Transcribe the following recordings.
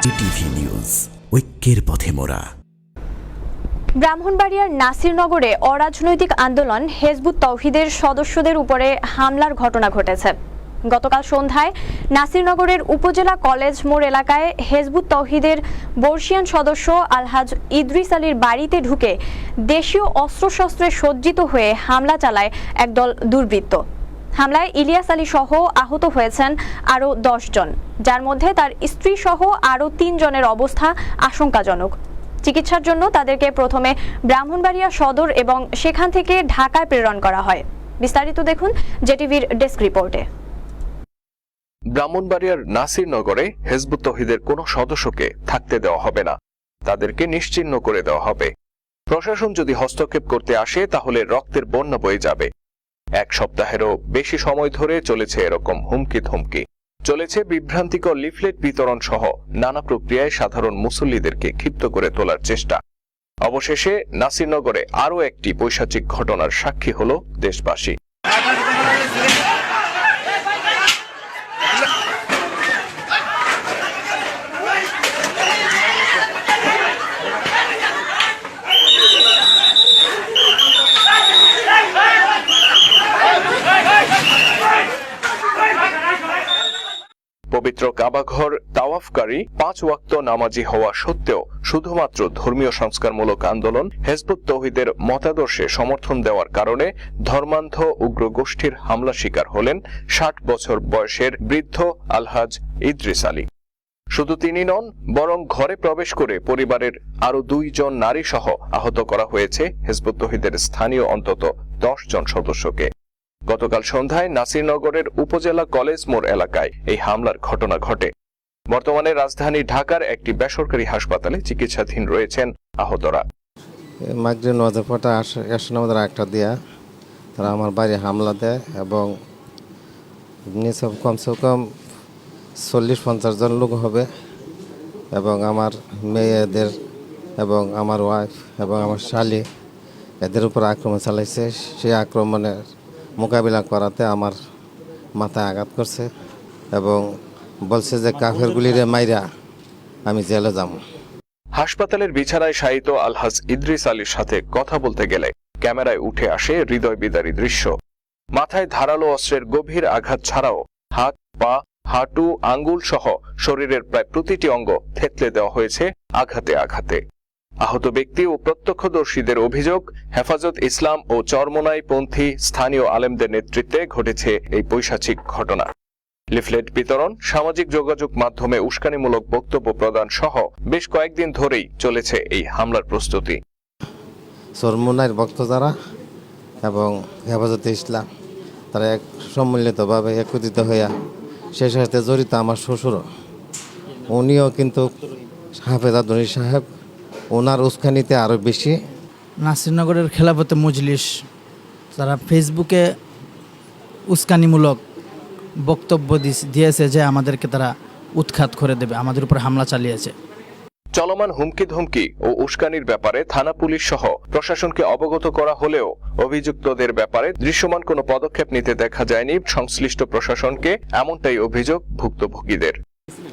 ETV news, ঐক্যের পথে মোরা। ব্রাহ্মণবাড়িয়ার নাসিরনগরে অরাজনৈতিক আন্দোলন হিজবুত তৌহিদের সদস্যদের উপরে হামলার ঘটনা ঘটেছে। গতকাল সন্ধ্যায় নাসিরনগরের উপজেলা কলেজ মোড় এলাকায় হিজবুত তৌহিদের বর্ষিয়ান সদস্য আলহাজ ইদ্রিস আলীর বাড়িতে ঢুকে দেশীয় অস্ত্রশস্ত্রে সজ্জিত হয়ে হামলা চালায় একদল দুর্বৃত্ত। হামলায় ইলিয়াস আলী সহ আহত হয়েছেন আরও 10 জন, যার মধ্যে তার স্ত্রী সহ আরও 3 জনের অবস্থা আশঙ্কাজনক। চিকিৎসার জন্য তাদেরকে প্রথমে ব্রাহ্মণবাড়িয়া সদর এবং সেখান থেকে ঢাকায় প্রেরণ করা হয়। বিস্তারিত দেখুন জেটিভির ডেস্ক রিপোর্টে। ব্রাহ্মণবাড়িয়ার নাসিরনগরে হিজবুত তৌহিদের কোনো সদস্যকে থাকতে দেওয়া হবে না, তাদেরকে নিশ্চিহ্ন করে দেওয়া হবে। প্রশাসন যদি হস্তক্ষেপ করতে আসে তাহলে রক্তের বন্যা বয়ে যাবে। 1 সপ্তাহেরও বেশি সময় ধরে চলেছে এরকম হুমকি ধমকি, চলেছে বিভ্রান্তিকর লিফলেট বিতরণ সহ নানা প্রক্রিয়ায় সাধারণ মুসল্লিদেরকে ক্ষিপ্ত করে তোলার চেষ্টা। অবশেষে নাসিরনগরে আরও একটি পৈশাচিক ঘটনার সাক্ষী হল দেশবাসী। পবিত্র কাবাঘর তাওয়াফকারী 5 ওয়াক্ত নামাজি হওয়া সত্ত্বেও শুধুমাত্র ধর্মীয় সংস্কারমূলক আন্দোলন হিজবুত তৌহিদের মতাদর্শে সমর্থন দেওয়ার কারণে ধর্মান্ধ উগ্র গোষ্ঠীর হামলা শিকার হলেন 60 বছর বয়সের বৃদ্ধ আলহাজ ইদ্রিস আলী। শুধু তিনি নন, বরং ঘরে প্রবেশ করে পরিবারের আরো 2 জন নারী সহ আহত করা হয়েছে হিজবুত তৌহিদের স্থানীয় অন্তত 10 জন সদস্যকে। গতকাল সন্ধ্যায় নাসিরনগরের উপজেলা কলেজ মোড় এলাকায় এই হামলার ঘটনা ঘটে। বর্তমানে রাজধানী ঢাকার একটি বেসরকারি হাসপাতালে চিকিৎসাধীন রয়েছেন আহতরা। মাগরিব নামাজের পর আমাদের একটা দিয়া তারা আমার বাড়ি হামলা দেয় এবং কমসে কম 40-50 জন লোক হবে এবং আমার মেয়েদের এবং আমার ওয়াইফ এবং আমার শালি এদের উপর আক্রমণ চালাইছে। সেই আক্রমণের মোকাবিলা করাতে আমার মাথায় আঘাত করছে এবং বলছে যে কাফেরগুলিরে মাইরা আমি জেলে যাব। হাসপাতালের বিছানায় শায়িত আলহাজ ইদ্রিস আলীর সাথে কথা বলতে গেলে ক্যামেরায় উঠে আসে হৃদয় বিদারী দৃশ্য। মাথায় ধারালো অস্ত্রের গভীর আঘাত ছাড়াও হাত, পা, হাঁটু, আঙ্গুল সহ শরীরের প্রায় প্রতিটি অঙ্গ থেতলে দেওয়া হয়েছে আঘাতে আঘাতে। আহত ব্যক্তি ও প্রত্যক্ষদর্শীদের অভিযোগ, হেফাজত ইসলাম ও চরমোনাই পন্থী স্থানীয় আলেমদের নেতৃত্বে ঘটেছে এই পৈশাচিক ঘটনা। লিফলেট বিতরণ, সামাজিক যোগাযোগ মাধ্যমে উস্কানিমূলক বক্তব্য প্রদান সহ বেশ কয়েকদিন ধরেই চলেছে এই হামলার প্রস্তুতি। চরমোনাইর ভক্ত যারা এবং হেফাজতে ইসলাম তারা এক সম্মিলিতভাবে একত্রিত হইয়া সেই সাথে জড়িত আমার শ্বশুর, উনিও কিন্তু হাফেজ আব্দুল সাহেব, ওনার উস্কানিতে আরও বেশি। নাসিরনগরের খেলাফতে মজলিস তারা ফেসবুকে উস্কানিমূলক বক্তব্য দিয়েছে যে আমাদেরকে তারা উৎখাত করে দেবে, আমাদের উপর হামলা চালিয়েছে। চলমান হুমকি ধমকি ও উস্কানির ব্যাপারে থানা পুলিশ সহ প্রশাসনকে অবগত করা হলেও অভিযুক্তদের ব্যাপারে দৃশ্যমান কোনো পদক্ষেপ নিতে দেখা যায়নি সংশ্লিষ্ট প্রশাসনকে, এমনটাই অভিযোগ ভুক্তভোগীদের।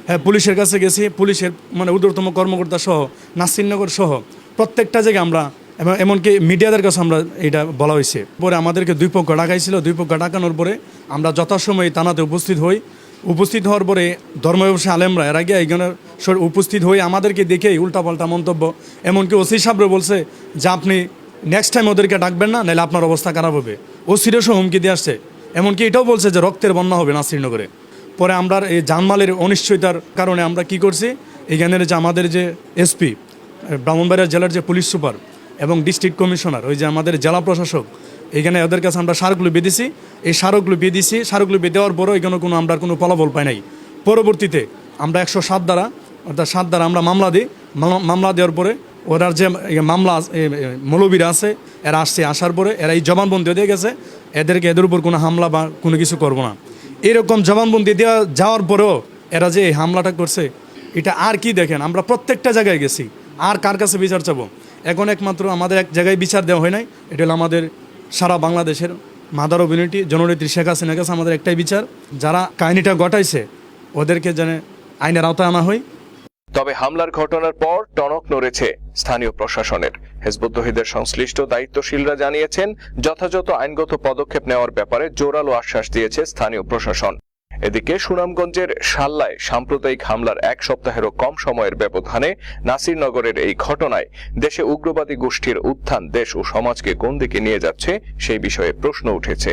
হ্যাঁ, পুলিশের কাছে গেছি, পুলিশের ঊর্ধ্বতম কর্মকর্তা সহ নাসিরনগর সহ প্রত্যেকটা জায়গায় আমরা এবং এমনকি মিডিয়াদের কাছে আমরা এটা বলা হয়েছে। পরে আমাদেরকে 2 পক্ষ ডাকাইছিল, 2 পক্ষ ডাকানোর পরে আমরা যথাসময়ে থানাতে উপস্থিত হই। উপস্থিত হওয়ার পরে ধর্ম ব্যবসায়ী আলেমরা এর আগে এখানে উপস্থিত হয়ে আমাদেরকে দেখেই উল্টাপাল্টা মন্তব্য, এমনকি ওসি সাহেব বলছে যে আপনি নেক্সট টাইম ওদেরকে ডাকবেন না, নাহলে আপনার অবস্থা খারাপ হবে। ওসিরও সহ হুমকি দিয়ে আসছে, এমনকি এটাও বলছে যে রক্তের বন্যা হবে নাসিরনগরে। পরে আমরা এই জানমালের অনিশ্চয়তার কারণে আমরা কি করছি, এখানের যে আমাদের যে এসপি ব্রাহ্মণবাড়িয়া জেলার যে পুলিশ সুপার এবং ডিস্ট্রিক্ট কমিশনার, ওই যে আমাদের জেলা প্রশাসক, এখানে ওদের কাছে আমরা স্মারকলিপি বেঁধেছি। এই স্মারকলিপি দেওয়ার পরও এখানে আমরা কোনো ফলাফল পাই নাই। পরবর্তীতে আমরা 107 ধারা অর্থাৎ 7 ধারা আমরা মামলা দিই। মামলা দেওয়ার পরে ওরা যে মামলা মৌলবীরা আছে এরা আসার পরে এরা এই জবানবন্দি দিয়ে গেছে এদের উপর কোনো হামলা বা কোনো কিছু করবো না, এরকম জবানবন্দি দেওয়া যাওয়ার পরেও এরা যে এই হামলাটা করছে, এটা আর কি দেখেন, আমরা প্রত্যেকটা জায়গায় গেছি, আর কার কাছে বিচার চাবো? এখন একমাত্র আমাদের এক জায়গায় বিচার দেওয়া হয় নাই, এটা হলো আমাদের সারা বাংলাদেশের মাদার অফ ইউনিটি জননেত্রী শেখ হাসিনার কাছে আমাদের একটাই বিচার, যারা কাহিনীটা ঘটাইছে ওদেরকে যেন আইনের আওতায় আনা হয়। তবে হামলার ঘটনার পর টনক নড়েছে স্থানীয় প্রশাসনের। হিজবুত তৌহিদের সংশ্লিষ্ট দায়িত্বশীলরা জানিয়েছেন, যথাযথ আইনগত পদক্ষেপ নেওয়ার ব্যাপারে জোরালো আশ্বাস দিয়েছে স্থানীয় প্রশাসন। এদিকে সুনামগঞ্জের শাল্লায় সাম্প্রদায়িক হামলার এক সপ্তাহেরও কম সময়ের ব্যবধানে নাসিরনগরের এই ঘটনায় দেশে উগ্রবাদী গোষ্ঠীর উত্থান দেশ ও সমাজকে কোন দিকে নিয়ে যাচ্ছে সেই বিষয়ে প্রশ্ন উঠেছে।